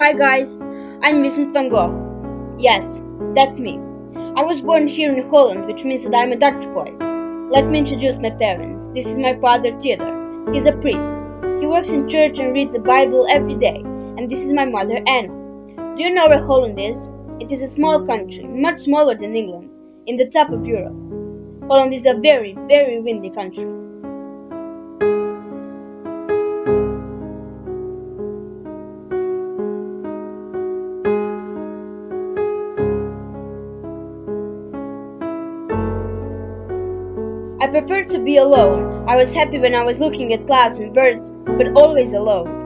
Hi guys, I'm Vincent van Gogh. Yes, that's me. I was born here in Holland, which means that I'm a Dutch boy. Let me introduce my parents. This is my father Theodore. He's a priest. He works in church and reads the Bible every day. And this is my mother Anna. Do you know where Holland is? It is a small country, much smaller than England, in the top of Europe. Holland is a very, very windy country. I prefer to be alone. I was happy when I was looking at clouds and birds, but always alone.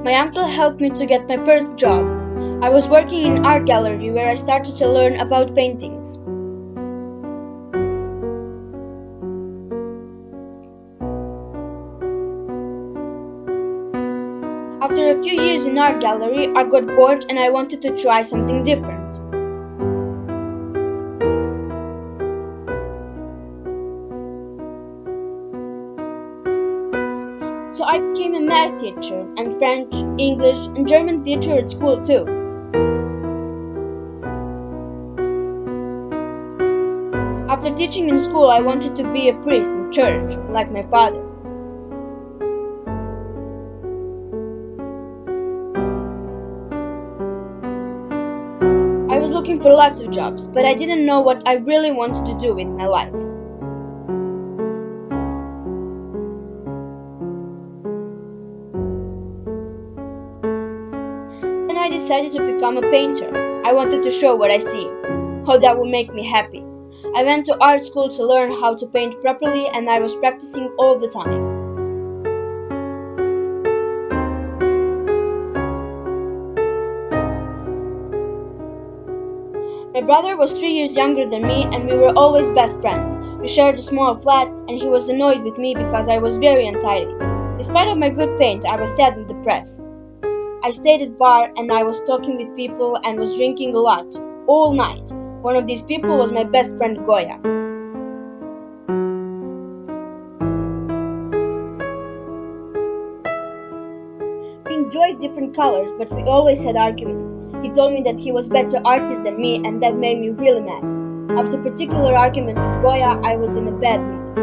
My uncle helped me to get my first job. I was working in an art gallery where I started to learn about paintings. After a few years in art gallery, I got bored and I wanted to try something different. So I became a math teacher and French, English, and German teacher at school too. After teaching in school, I wanted to be a priest in church, like my father. I was looking for lots of jobs, but I didn't know what I really wanted to do with my life. I decided to become a painter. I wanted to show what I see. Oh, that would make me happy. I went to art school to learn how to paint properly and I was practicing all the time. My brother was 3 years younger than me and we were always best friends. We shared a small flat and he was annoyed with me because I was very untidy. Despite of my good paint, I was sad and depressed. I stayed at bar and I was talking with people and was drinking a lot, all night. One of these people was my best friend Goya. We enjoyed different colors, but we always had arguments. He told me that he was a better artist than me and that made me really mad. After a particular argument with Goya, I was in a bad mood.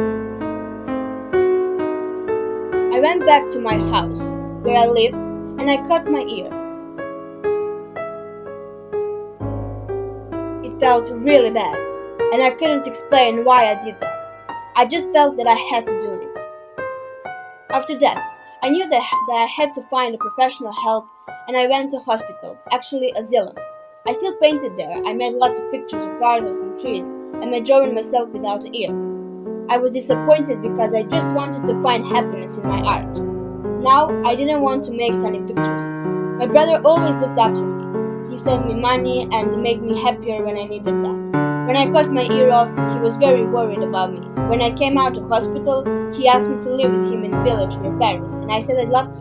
I went back to my house, where I lived, and I cut my ear. It felt really bad, and I couldn't explain why I did that. I just felt that I had to do it. After that, I knew that I had to find a professional help, and I went to hospital, actually asylum. I still painted there. I made lots of pictures of gardens and trees, and I drawing myself without an ear. I was disappointed because I just wanted to find happiness in my art. Now, I didn't want to make sunny pictures. My brother always looked after me. He sent me money and made me happier when I needed that. When I cut my ear off, he was very worried about me. When I came out of hospital, he asked me to live with him in a village near Paris, and I said I'd love to.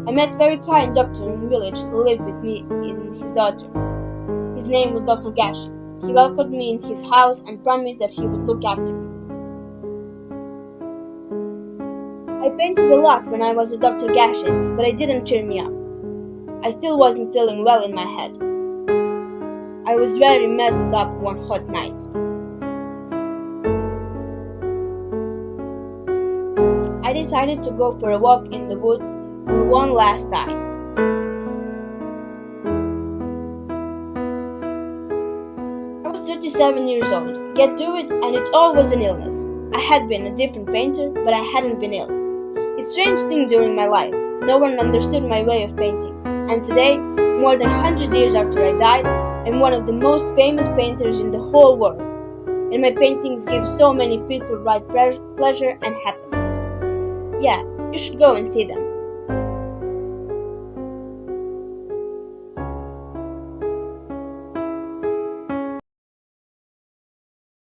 I met a very kind doctor in the village who lived with me and his daughter. His name was Dr. Gash. He welcomed me in his house and promised that he would look after me. I painted a lot when I was at Dr. Gash's, but it didn't cheer me up. I still wasn't feeling well in my head. I was very muddled up one hot night. I decided to go for a walk in the woods for one last time. I was 37 years old, get to it, and it all was an illness. I had been a different painter, but I hadn't been ill. A strange thing during my life, no one understood my way of painting, and today, more than 100 years after I died, I'm one of the most famous painters in the whole world, and my paintings give so many people right pleasure and happiness. Yeah, you should go and see them.